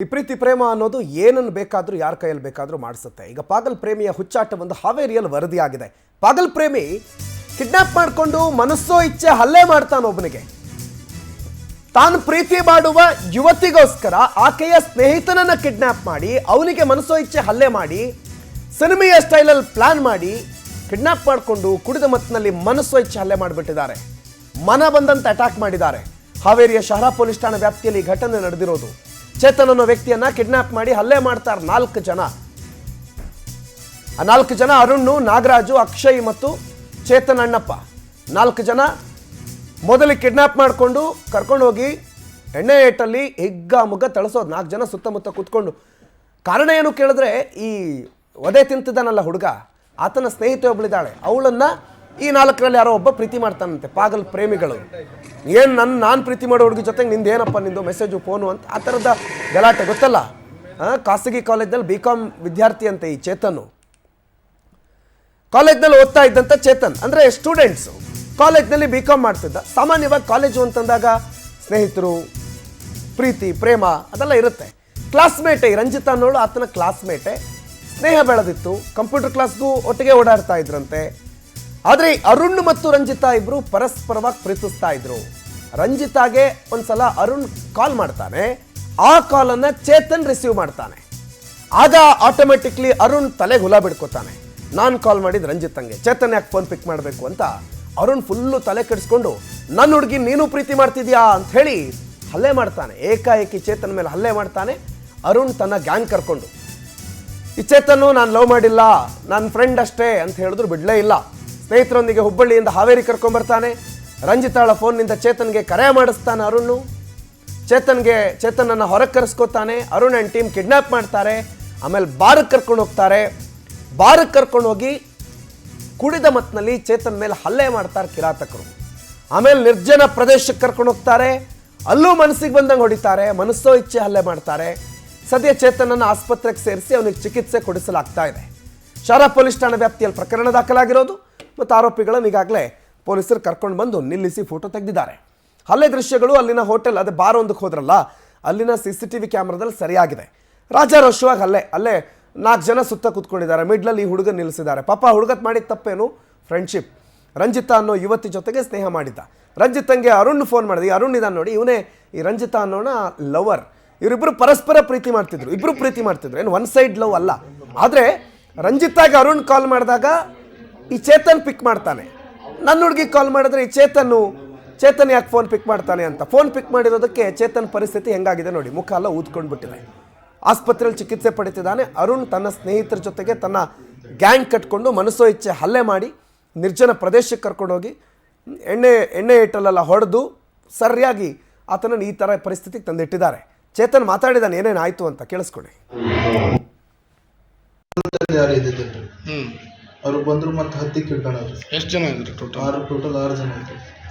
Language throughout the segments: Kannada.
ಈ ಪ್ರೀತಿ ಪ್ರೇಮ ಅನ್ನೋದು ಏನನ್ನು ಬೇಕಾದರೂ ಯಾರ ಕೈಯಲ್ಲಿ ಬೇಕಾದರೂ ಮಾಡಿಸುತ್ತೆ. ಈಗ ಪಾಗಲ್ ಪ್ರೇಮಿಯ ಹುಚ್ಚಾಟ ಒಂದು ಹಾವೇರಿಯಲ್ಲಿ ವರದಿಯಾಗಿದೆ. ಪಾಗಲ್ ಪ್ರೇಮಿ ಕಿಡ್ನಾಪ್ ಮಾಡಿಕೊಂಡು ಮನಸ್ಸೋ ಇಚ್ಛೆ ಹಲ್ಲೆ ಮಾಡ್ತಾನೆ ಒಬ್ಬನಿಗೆ. ತಾನು ಪ್ರೀತಿ ಮಾಡುವ ಯುವತಿಗೋಸ್ಕರ ಆಕೆಯ ಸ್ನೇಹಿತನನ್ನ ಕಿಡ್ನಾಪ್ ಮಾಡಿ ಅವನಿಗೆ ಮನಸ್ಸೋ ಇಚ್ಛೆ ಹಲ್ಲೆ ಮಾಡಿ ಸಿನಿಮೆಯ ಸ್ಟೈಲಲ್ಲಿ ಪ್ಲಾನ್ ಮಾಡಿ ಕಿಡ್ನಾಪ್ ಮಾಡಿಕೊಂಡು ಕುಡಿದ ಮತ್ತಿನಲ್ಲಿ ಮನಸ್ಸೋ ಇಚ್ಛೆ ಹಲ್ಲೆ ಮಾಡಿಬಿಟ್ಟಿದ್ದಾರೆ. ಮನ ಬಂದಂತೆ ಅಟ್ಯಾಕ್ ಮಾಡಿದ್ದಾರೆ. ಹಾವೇರಿಯ ಶಹರ ಪೊಲೀಸ್ ಠಾಣಾ ವ್ಯಾಪ್ತಿಯಲ್ಲಿ ಘಟನೆ ನಡೆದಿರೋದು. ಚೇತನ್ ಅನ್ನೋ ವ್ಯಕ್ತಿಯನ್ನ ಕಿಡ್ನಾಪ್ ಮಾಡಿ ಹಲ್ಲೆ ಮಾಡ್ತಾರೆ 4 ಜನ. ಆ 4 ಜನ ಅರುಣ್, ನಾಗರಾಜು, ಅಕ್ಷಯ್ ಮತ್ತು ಚೇತನ್ ಅಣ್ಣಪ್ಪ 4 ಜನ ಮೊದಲಿಗೆ ಕಿಡ್ನಾಪ್ ಮಾಡಿಕೊಂಡು ಕರ್ಕೊಂಡು ಹೋಗಿ ಎಣ್ಣೆ ಏಟಲ್ಲಿ ಹಿಗ್ಗ ಮುಗ್ಗ ತಳಿಸೋದು. 4 ಜನ ಸುತ್ತಮುತ್ತ ಕೂತ್ಕೊಂಡು. ಕಾರಣ ಏನು ಕೇಳಿದ್ರೆ, ಈ ಒದೆ ತಿಂತಿದ್ದಾನಲ್ಲ ಹುಡುಗ, ಆತನ ಸ್ನೇಹಿತೆ ಒಬ್ಬಳಿದ್ದಾಳೆ. ಅವಳನ್ನು ಈ 4ರಲ್ಲಿ ಯಾರೋ ಒಬ್ಬ ಪ್ರೀತಿ ಮಾಡ್ತಾನಂತೆ. ಪಾಗಲ್ ಪ್ರೇಮಿಗಳು ಏನು ನಾನು ಪ್ರೀತಿ ಮಾಡೋ ಹುಡುಗಿ ಜೊತೆಗೆ ನಿಂದೇನಪ್ಪ ನಿಂದು ಮೆಸೇಜು ಫೋನು ಅಂತ ಆ ಥರದ ಗಲಾಟೆ ಗೊತ್ತಲ್ಲ. ಖಾಸಗಿ ಕಾಲೇಜ್ನಲ್ಲಿ BCom ವಿದ್ಯಾರ್ಥಿ ಅಂತೆ ಈ ಚೇತನ್. ಕಾಲೇಜ್ನಲ್ಲಿ ಓದ್ತಾ ಇದ್ದಂಥ ಚೇತನ್ ಅಂದರೆ ಸ್ಟೂಡೆಂಟ್ಸು ಕಾಲೇಜ್ನಲ್ಲಿ BCom ಮಾಡ್ತಿದ್ದ. ಸಾಮಾನ್ಯವಾಗಿ ಕಾಲೇಜು ಅಂತಂದಾಗ ಸ್ನೇಹಿತರು, ಪ್ರೀತಿ ಪ್ರೇಮ ಅದೆಲ್ಲ ಇರುತ್ತೆ. ಕ್ಲಾಸ್ಮೇಟೆ ರಂಜಿತಾ ಅನ್ನೋಳು ಆತನ ಕ್ಲಾಸ್ಮೇಟೆ. ಸ್ನೇಹ ಬೆಳೆದಿತ್ತು. ಕಂಪ್ಯೂಟರ್ ಕ್ಲಾಸ್ಗೂ ಒಟ್ಟಿಗೆ ಓಡಾಡ್ತಾ ಇದ್ರಂತೆ. ಆದರೆ ಅರುಣ್ ಮತ್ತು ರಂಜಿತಾ ಇಬ್ರು ಪರಸ್ಪರವಾಗಿ ಪ್ರೀತಿಸ್ತಾ ಇದ್ರು. ರಂಜಿತಾಗೆ ಒಂದ್ಸಲ ಅರುಣ್ ಕಾಲ್ ಮಾಡ್ತಾನೆ. ಆ ಕಾಲನ್ನು ಚೇತನ್ ರಿಸೀವ್ ಮಾಡ್ತಾನೆ. ಆಗ ಆಟೋಮೆಟಿಕ್ಲಿ ಅರುಣ್ ತಲೆಗೆ ಹುಲ ಬಿಡ್ಕೋತಾನೆ. ನಾನು ಕಾಲ್ ಮಾಡಿದ್ದು ರಂಜಿತಂಗೆ, ಚೇತನ್ ಯಾಕೆ ಫೋನ್ ಪಿಕ್ ಮಾಡಬೇಕು ಅಂತ. ಅರುಣ್ ಫುಲ್ಲು ತಲೆ ಕೆಡಿಸ್ಕೊಂಡು ನನ್ನ ಹುಡುಗಿ ನೀನು ಪ್ರೀತಿ ಮಾಡ್ತಿದ್ಯಾ ಅಂತ ಹೇಳಿ ಹಲ್ಲೆ ಮಾಡ್ತಾನೆ. ಏಕಾಏಕಿ ಚೇತನ್ ಮೇಲೆ ಹಲ್ಲೆ ಮಾಡ್ತಾನೆ ಅರುಣ್ ತನ್ನ ಗ್ಯಾಂಗ್ ಕರ್ಕೊಂಡು. ಈ ಚೇತನ್ನು ನಾನು ಲವ್ ಮಾಡಿಲ್ಲ, ನನ್ನ ಫ್ರೆಂಡ್ ಅಷ್ಟೇ ಅಂತ ಹೇಳಿದ್ರು ಬಿಡಲೇ ಇಲ್ಲ. ಸ್ನೇಹಿತರೊಂದಿಗೆ ಹುಬ್ಬಳ್ಳಿಯಿಂದ ಹಾವೇರಿ ಕರ್ಕೊಂಡ್ಬರ್ತಾನೆ. ರಂಜಿತಾಳ ಫೋನ್ನಿಂದ ಚೇತನ್ಗೆ ಕರೆ ಮಾಡಿಸ್ತಾನೆ ಅರುಣ್. ಚೇತನನ್ನು ಹೊರಗೆ ಕರೆಸ್ಕೋತಾನೆ. ಅರುಣ್ ಆ್ಯಂಡ್ ಟೀಮ್ ಕಿಡ್ನಾಪ್ ಮಾಡ್ತಾರೆ. ಆಮೇಲೆ ಬಾರಿಗೆ ಕರ್ಕೊಂಡು ಹೋಗ್ತಾರೆ. ಬಾರಿಗೆ ಕರ್ಕೊಂಡು ಹೋಗಿ ಕುಡಿದ ಮತ್ತಿನಲ್ಲಿ ಚೇತನ್ ಮೇಲೆ ಹಲ್ಲೆ ಮಾಡ್ತಾರೆ ಕಿರಾತಕರು. ಆಮೇಲೆ ನಿರ್ಜನ ಪ್ರದೇಶಕ್ಕೆ ಕರ್ಕೊಂಡು ಹೋಗ್ತಾರೆ. ಅಲ್ಲೂ ಮನಸ್ಸಿಗೆ ಬಂದಂಗೆ ಹೊಡಿತಾರೆ. ಮನಸ್ಸೋ ಇಚ್ಛೆ ಹಲ್ಲೆ ಮಾಡ್ತಾರೆ. ಸದ್ಯ ಚೇತನನ್ನು ಆಸ್ಪತ್ರೆಗೆ ಸೇರಿಸಿ ಅವನಿಗೆ ಚಿಕಿತ್ಸೆ ಕೊಡಿಸಲಾಗ್ತಾ ಇದೆ. ಶಹರ ಪೊಲೀಸ್ ಠಾಣಾ ವ್ಯಾಪ್ತಿಯಲ್ಲಿ ಪ್ರಕರಣ ದಾಖಲಾಗಿರೋದು ಮತ್ತು ಆರೋಪಿಗಳನ್ನು ಈಗಾಗಲೇ ಪೊಲೀಸರು ಕರ್ಕೊಂಡು ಬಂದು ನಿಲ್ಲಿಸಿ ಫೋಟೋ ತೆಗೆದಿದ್ದಾರೆ. ಹಲ್ಲೆ ದೃಶ್ಯಗಳು ಅಲ್ಲಿನ ಹೋಟೆಲ್, ಅದೇ ಬಾರ್ ಒಂದಕ್ಕೆ ಹೋದ್ರಲ್ಲ, ಅಲ್ಲಿನ CCTV ಕ್ಯಾಮ್ರಾದಲ್ಲಿ ಸರಿಯಾಗಿದೆ. ರಾಜಾರೋಷವಾಗಿ ಅಲ್ಲೇ 4 ಜನ ಸುತ್ತ ಕೂತ್ಕೊಂಡಿದ್ದಾರೆ. ಮಿಡ್ಲಲ್ಲಿ ಈ ಹುಡುಗ ನಿಲ್ಲಿಸಿದ್ದಾರೆ. ಪಾಪ ಹುಡುಗತ್ ಮಾಡಿದ ತಪ್ಪೇನು, ಫ್ರೆಂಡ್ಶಿಪ್. ರಂಜಿತಾ ಅನ್ನೋ ಯುವತಿ ಜೊತೆಗೆ ಸ್ನೇಹ ಮಾಡಿದ್ದ. ರಂಜಿತಂಗೆ ಅರುಣ್ ಫೋನ್ ಮಾಡಿದ. ಅರುಣ್ ಇದ್ದಾನೆ ನೋಡಿ, ಇವನೇ ಈ ರಂಜಿತಾ ಅನ್ನೋಣ ಲವರ್. ಇವರಿಬ್ಬರು ಪರಸ್ಪರ ಪ್ರೀತಿ ಮಾಡ್ತಿದ್ರು. ಇಬ್ಬರು ಪ್ರೀತಿ ಮಾಡ್ತಿದ್ರು, ಏನು ಒನ್ ಸೈಡ್ ಲವ್ ಅಲ್ಲ. ಆದರೆ ರಂಜಿತಾಗೆ ಅರುಣ್ ಕಾಲ್ ಮಾಡಿದಾಗ ಈ ಚೇತನ್ ಪಿಕ್ ಮಾಡ್ತಾನೆ. ನನ್ನ ಹುಡುಗಿ ಕಾಲ್ ಮಾಡಿದ್ರೆ ಈ ಚೇತನ್ ಯಾಕೆ ಫೋನ್ ಪಿಕ್ ಮಾಡ್ತಾನೆ ಅಂತ. ಫೋನ್ ಪಿಕ್ ಮಾಡಿರೋದಕ್ಕೆ ಚೇತನ್ ಪರಿಸ್ಥಿತಿ ಹೆಂಗಾಗಿದೆ ನೋಡಿ, ಮುಖ ಎಲ್ಲ ಊದ್ಕೊಂಡು ಬಿಟ್ಟಿದೆ. ಆಸ್ಪತ್ರೆಯಲ್ಲಿ ಚಿಕಿತ್ಸೆ ಪಡಿತಿದ್ದಾನೆ. ಅರುಣ್ ತನ್ನ ಸ್ನೇಹಿತರ ಜೊತೆಗೆ ತನ್ನ ಗ್ಯಾಂಗ್ ಕಟ್ಕೊಂಡು ಮನಸ್ಸೋ ಇಚ್ಛೆ ಹಲ್ಲೆ ಮಾಡಿ ನಿರ್ಜನ ಪ್ರದೇಶಕ್ಕೆ ಕರ್ಕೊಂಡೋಗಿ ಎಣ್ಣೆ ಏಟಲ್ಲೆಲ್ಲ ಹೊಡೆದು ಸರಿಯಾಗಿ ಆತನನ್ನು ಈ ಥರ ಪರಿಸ್ಥಿತಿಗೆ ತಂದಿಟ್ಟಿದ್ದಾರೆ. ಚೇತನ್ ಮಾತಾಡಿದಾನೆ ಏನೇನಾಯ್ತು ಅಂತ ಕೇಳಿಸ್ಕೊಳ್ಳಿ. ಅವ್ರು ಬಂದ್ರು ಮತ್ತೆ ಹತ್ತಿಗೆ ಇಟ್ಕೊಂಡ್ರು. ಎಷ್ಟು ಜನ ಇದ್ರು ಟೋಟಲ್ 6 ಜನ ಇದ್ರು.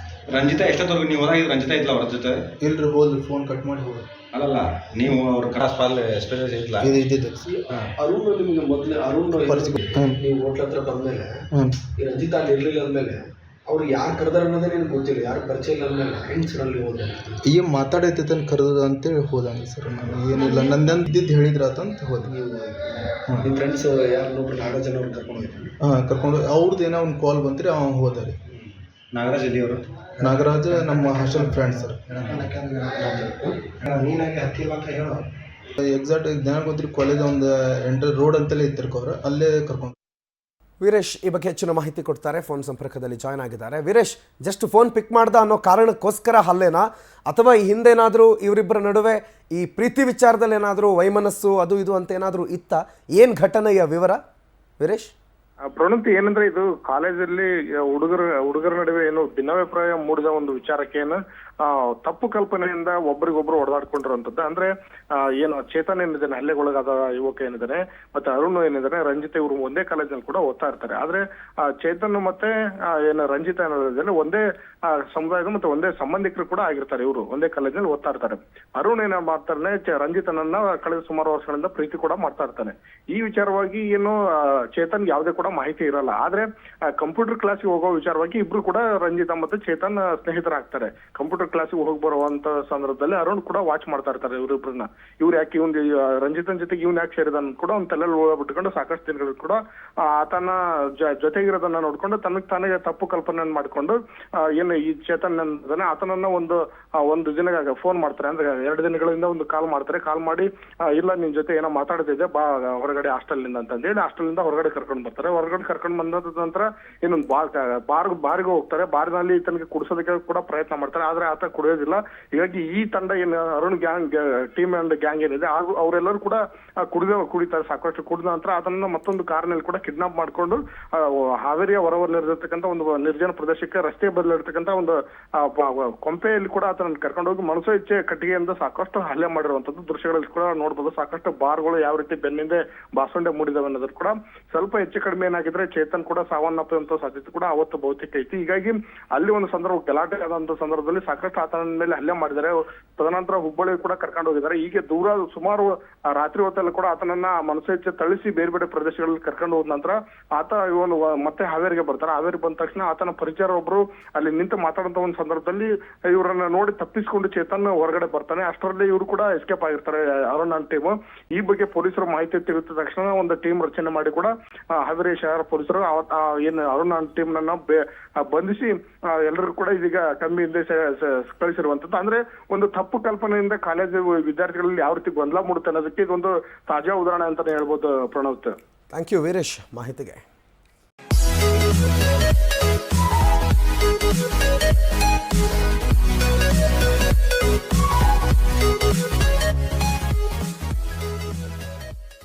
ರಂಜಿತಾ ಎಷ್ಟೊತ್ತವರೆಗೂ ನೀವು ಹೊರಗಿದ್ದು? ರಂಜಿತಾ ಇದ್ಲ ಅವ್ರ ಜೊತೆ? ಇಲ್ರಿ, ಹೋದ್ರಿ, ಫೋನ್ ಕಟ್ ಮಾಡಿ ಹೋಗ. ಅಲ್ಲಲ್ಲ, ನೀವು ಅವ್ರ ಕ್ರಾಸ್ ಪಾಲ್ ಎಕ್ಸ್ಪೀರಿಯನ್ಸ್ ಇದ್ಲ? ಇದ್ದಿದ್ದು ಅರುಣ್ ನಿಮಗೆ ಮೊದಲೇ ನೀವು ಹೋಟ್ಲ ಹತ್ರ ಬಂದ್ಮೇಲೆ ಈ ರಂಜಿತಾ ಅಲ್ಲಿ ಇರ್ಲಿಲ್ಲ ಅಂದ್ಮೇಲೆ ಅವ್ರು ಯಾರು ಕರೆದಾರ ಅನ್ನೋದೇ ನಿಮ್ಗೆ ಗೊತ್ತಿಲ್ಲ, ಯಾರು ಪರಿಚಯ ಇಲ್ಲ ಅಂದ್ಮೇಲೆ ಹೆಂಗ್ಸರಲ್ಲಿ ಹೋದ ಈಗ ಮಾತಾಡೈತೈತನ್ ಕರೆದ ಅಂತೇಳಿ ಹೋದಂಗೆ ಸರ್. ನಾನು ಏನಿಲ್ಲ, ನಂದು ಇದ್ದಿದ್ದು ಹೇಳಿದ್ರಾತಂತ ಹೋದೆ. ನಿಮ್ಮ ಫ್ರೆಂಡ್ಸ್ ಯಾರು ನೋಡ್ರಿ 4 ಜನ ಅವ್ರು ಕರ್ಕೊಂಡು ಹೋಗ್ತಾರೆ. ಕರ್ಕೊಂಡು ಅವ್ರದ್ದು ಏನೋ ಒಂದು ಕಾಲ್ ಬಂತ್ರಿ, ಅವ್ನು ಹೋದ ರೀ. ನಾಗರಾಜ್ ಎಲ್ಲಿ ಅವರು? ನಾಗರಾಜ್ ನಮ್ಮ ಹಾಸ್ಟೆಲ್ ಫ್ರೆಂಡ್ ಸರ್. ನೀನಾಗೆ ಹತ್ತಿಲ್ಲ ಅಂತ ಹೇಳೋ ಎಕ್ಸಾಕ್ಟ್ ಜ್ಞಾನ ಗೊತ್ತಿರಿ. ಕಾಲೇಜ್ ಒಂದು ಎಂಟ್ರಿ ರೋಡ್ ಅಂತಲೇ ಇತ್ತಿರ್ಕೋರು, ಅಲ್ಲೇ ಕರ್ಕೊಂಡು. ವೀರೇಶ್ ಈ ಬಗ್ಗೆ ಹೆಚ್ಚಿನ ಮಾಹಿತಿ ಕೊಡ್ತಾರೆ. ಫೋನ್ ಸಂಪರ್ಕದಲ್ಲಿ ಜಾಯ್ನ್ ಆಗಿದ್ದಾರೆ. ವೀರೇಶ್, ಜಸ್ಟ್ ಫೋನ್ ಪಿಕ್ ಮಾಡ್ದ ಅನ್ನೋ ಕಾರಣಕ್ಕೋಸ್ಕರ ಹಲ್ಲೆನಾ, ಅಥವಾ ಈ ಹಿಂದೇನಾದರೂ ಇವರಿಬ್ಬರ ನಡುವೆ ಈ ಪ್ರೀತಿ ವಿಚಾರದಲ್ಲಿ ಏನಾದರೂ ವೈಮನಸ್ಸು ಅದು ಇದು ಅಂತ ಏನಾದರೂ ಇತ್ತ? ಏನು ಘಟನೆಯ ವಿವರ ವೀರೇಶ್? ಪ್ರಣತಿ, ಏನಂದ್ರೆ ಇದು ಕಾಲೇಜಲ್ಲಿ ಹುಡುಗರ ನಡುವೆ ಏನು ಭಿನ್ನಾಭಿಪ್ರಾಯ ಮೂಡಿದ ಒಂದು ವಿಚಾರಕ್ಕೆ ಏನು ತಪ್ಪು ಕಲ್ಪನೆಯಿಂದ ಒಬ್ಬರಿಗೊಬ್ರು ಹೊಡೆದಾಡ್ಕೊಂಡಿರುವಂತದ್ದು. ಅಂದ್ರೆ ಏನು ಚೇತನ್ ಏನಿದ್ದಾನೆ, ಹಲ್ಲೆಗೊಳಗಾದ ಯುವಕ ಏನಿದ್ದಾನೆ, ಮತ್ತೆ ಅರುಣ್ ಏನಿದ್ದಾನೆ, ರಂಜಿತಾ, ಇವರು ಒಂದೇ ಕಾಲೇಜಲ್ಲಿ ಕೂಡ ಓದ್ತಾ ಇರ್ತಾರೆ. ಆದ್ರೆ ಚೇತನ್ ಮತ್ತೆ ಏನು ರಂಜಿತಾ ಏನಿದ್ದಾನೆ ಒಂದೇ ಸಮುದಾಯದ ಮತ್ತೆ ಒಂದೇ ಸಂಬಂಧಿಕರು ಕೂಡ ಆಗಿರ್ತಾರೆ. ಇವರು ಒಂದೇ ಕಾಲೇಜಲ್ಲಿ ಓದ್ತಾ ಇರ್ತಾರೆ. ಅರುಣ್ ಏನ ಮಾಡ್ತಾನೆ, ರಂಜಿತನನ್ನ ಕಳೆದ ಸುಮಾರು ವರ್ಷಗಳಿಂದ ಪ್ರೀತಿ ಕೂಡ ಮಾಡ್ತಾ ಇರ್ತಾನೆ. ಈ ವಿಚಾರವಾಗಿ ಏನು ಚೇತನ್ ಯಾವುದೇ ಕೂಡ ಮಾಹಿತಿ ಇರಲ್ಲ. ಆದ್ರೆ ಕಂಪ್ಯೂಟರ್ ಕ್ಲಾಸ್ಗೆ ಹೋಗೋ ವಿಚಾರವಾಗಿ ಇಬ್ರು ಕೂಡ ರಂಜಿತಾ ಮತ್ತೆ ಚೇತನ್ ಸ್ನೇಹಿತರಾಗ್ತಾರೆ. ಕಂಪ್ಯೂಟರ್ ಕಂಪ್ಯೂಟರ್ ಕ್ಲಾಸಿಗೆ ಹೋಗಿ ಬರುವಂತ ಸಂದರ್ಭದಲ್ಲಿ ಅರುಣ್ ಕೂಡ ವಾಚ್ ಮಾಡ್ತಾ ಇರ್ತಾರೆ ಇವರಿಬ್ರನ್ನ. ಇವ್ರು ಯಾಕೆ ಇವ್ನ್ ರಂಜಿತನ್ ಜೊತೆಗೆ ಇವ್ನ ಯಾಕೆ ಸೇರಿದಾನ ಕೂಡ ಅವ್ನ ತಲೆಯಲ್ಲಿ ಬಿಟ್ಕೊಂಡು ಸಾಕಷ್ಟು ದಿನಗಳು ಕೂಡ ಆತನ ಜೊತೆಗಿರೋದನ್ನ ನೋಡ್ಕೊಂಡು ತನಗೆ ತಾನೇ ತಪ್ಪು ಕಲ್ಪನೆಯನ್ನು ಮಾಡ್ಕೊಂಡು ಏನು ಈ ಚೇತನ್ ಅಂತಾನೆ ಆತನನ್ನ ಒಂದು ದಿನ ಫೋನ್ ಮಾಡ್ತಾರೆ. ಅಂದ್ರೆ 2 ದಿನಗಳಿಂದ ಒಂದು ಕಾಲ್ ಮಾಡ್ತಾರೆ. ಕಾಲ್ ಮಾಡಿ ಇಲ್ಲ ನಿನ್ ಜೊತೆ ಏನೋ ಮಾತಾಡ್ತಿದ್ದೆ ಬಾ ಹೊರಗಡೆ ಹಾಸ್ಟೆಲ್ ನಿಂದ ಅಂತ ಹೇಳಿ ಹಾಸ್ಟೆಲ್ ನಿಂದ ಹೊರಗಡೆ ಕರ್ಕೊಂಡು ಬರ್ತಾರೆ. ಹೊರಗಡೆ ಕರ್ಕೊಂಡು ಬಂದ ನಂತರ ಇನ್ನೊಂದು ಬಾರ್ಗೆ ಹೋಗ್ತಾರೆ. ಬಾರ್ನಲ್ಲಿ ತನಗೆ ಕುಡಿಸೋದಕ್ಕೆ ಕೂಡ ಪ್ರಯತ್ನ ಮಾಡ್ತಾರೆ. ಆದ್ರೆ ಆತ ಕುಡಿಯೋದಿಲ್ಲ. ಹೀಗಾಗಿ ಈ ತಂಡ ಏನು Arun gang team and gang ಏನಿದೆ ಅವರೆಲ್ಲರೂ ಕೂಡ ಕುಡಿತಾರೆ. ಸಾಕಷ್ಟು ಕುಡಿದ ನಂತರ ಅದನ್ನ ಮತ್ತೊಂದು ಕಾರ್ನಲ್ಲಿ ಕೂಡ ಕಿಡ್ನಾಪ್ ಮಾಡ್ಕೊಂಡು ಹಾವೇರಿಯ ಹೊರವಲಿರತಕ್ಕಂಥ ಒಂದು ನಿರ್ಜನ ಪ್ರದೇಶಕ್ಕೆ ರಸ್ತೆ ಬದಲಿರ್ತಕ್ಕಂಥ ಒಂದು ಕೊಂಪೆಯಲ್ಲಿ ಕೂಡ ಆತನ ಕರ್ಕೊಂಡು ಹೋಗಿ ಮನಸೋ ಇಚ್ಛೆ ಕಟ್ಟಿಗೆಯಿಂದ ಸಾಕಷ್ಟು ಹಲ್ಲೆ ಮಾಡಿರುವಂತದ್ದು ದೃಶ್ಯಗಳಲ್ಲಿ ಕೂಡ ನೋಡ್ಬೋದು. ಸಾಕಷ್ಟು ಬಾರ್ಗಳು ಯಾವ ರೀತಿ ಬೆನ್ನಿಂದೆ ಬಾಸುಂಡೆ ಮೂಡಿದವೆ ಅನ್ನೋದ್ರ ಕೂಡ ಸ್ವಲ್ಪ ಹೆಚ್ಚು ಕಡಿಮೆ ಏನಾಗಿದ್ರೆ ಚೇತನ್ ಕೂಡ ಸಾವನ್ನಪ್ಪುವಂತ ಸಾಧ್ಯತೆ ಕೂಡ ಅವತ್ತು ಬಹುತೇಕ ಐತಿ. ಹೀಗಾಗಿ ಅಲ್ಲಿ ಒಂದು ಸಂದರ್ಭ ಗಲಾಟೆ ಆದಂತ ಸಂದರ್ಭದಲ್ಲಿ ಸಾಕಷ್ಟು ಆತನ ಮೇಲೆ ಹಲ್ಲೆ ಮಾಡಿದ್ದಾರೆ. ತದನಂತರ ಹುಬ್ಬಳ್ಳಿ ಕೂಡ ಕರ್ಕೊಂಡು ಹೋಗಿದ್ದಾರೆ. ಹೀಗೆ ದೂರ ಸುಮಾರು ರಾತ್ರಿ ಹೊತ್ತಲ್ಲಿ ಕೂಡ ಆತನನ್ನ ಮನಸ್ಸು ಇಚ್ಛೆ ತಳಿಸಿ ಬೇರೆ ಬೇರೆ ಪ್ರದೇಶಗಳಲ್ಲಿ ಕರ್ಕೊಂಡು ಹೋದ ನಂತರ ಆತ ಇವನು ಮತ್ತೆ ಹಾವೇರಿಗೆ ಬರ್ತಾರೆ. ಹಾವೇರಿ ಬಂದ ತಕ್ಷಣ ಆತನ ಪರಿಚಯ ಒಬ್ರು ಅಲ್ಲಿ ನಿಂತು ಮಾತಾಡುವಂತ ಒಂದು ಸಂದರ್ಭದಲ್ಲಿ ಇವರನ್ನ ನೋಡಿ ತಪ್ಪಿಸಿಕೊಂಡು ಚೇತನ್ ಹೊರಗಡೆ ಬರ್ತಾನೆ. ಅಷ್ಟರಲ್ಲಿ ಇವರು ಕೂಡ ಎಸ್ಕೇಪ್ ಆಗಿರ್ತಾರೆ ಅರುಣ್ ಟೀಮ್. ಈ ಬಗ್ಗೆ ಪೊಲೀಸರು ಮಾಹಿತಿ ತಿಳಿದ ತಕ್ಷಣ ಒಂದು ಟೀಮ್ ರಚನೆ ಮಾಡಿ ಕೂಡ ಹಾವೇರಿ ಶಹರ ಪೊಲೀಸರು ಏನು ಅರುಣ್ ಟೀಮ್ ನನ್ನ ಬಂಧಿಸಿ ಎಲ್ಲರಿಗೂ ಕೂಡ ಇದೀಗ ಕಮ್ಮಿಯಿಂದ ಕಳಿಸಿರುವಂತದ್ದು. ಅಂದ್ರೆ ಒಂದು ತಪ್ಪು ಕಲ್ಪನೆಯಿಂದ ಕಾಲೇಜು ವಿದ್ಯಾರ್ಥಿಗಳಲ್ಲಿ ಯಾವ ರೀತಿ ಗೊಂದಲ ಮೂಡುತ್ತೆ ಅನ್ನೋದಕ್ಕೆ ಇದೊಂದು ತಾಜಾ ಉದಾಹರಣೆ ಅಂತಾನೆ ಹೇಳ್ಬೋದು ಪ್ರಣವ್. ಥ್ಯಾಂಕ್ ಯು ವೀರೇಶ್ ಮಾಹಿತಿಗೆ.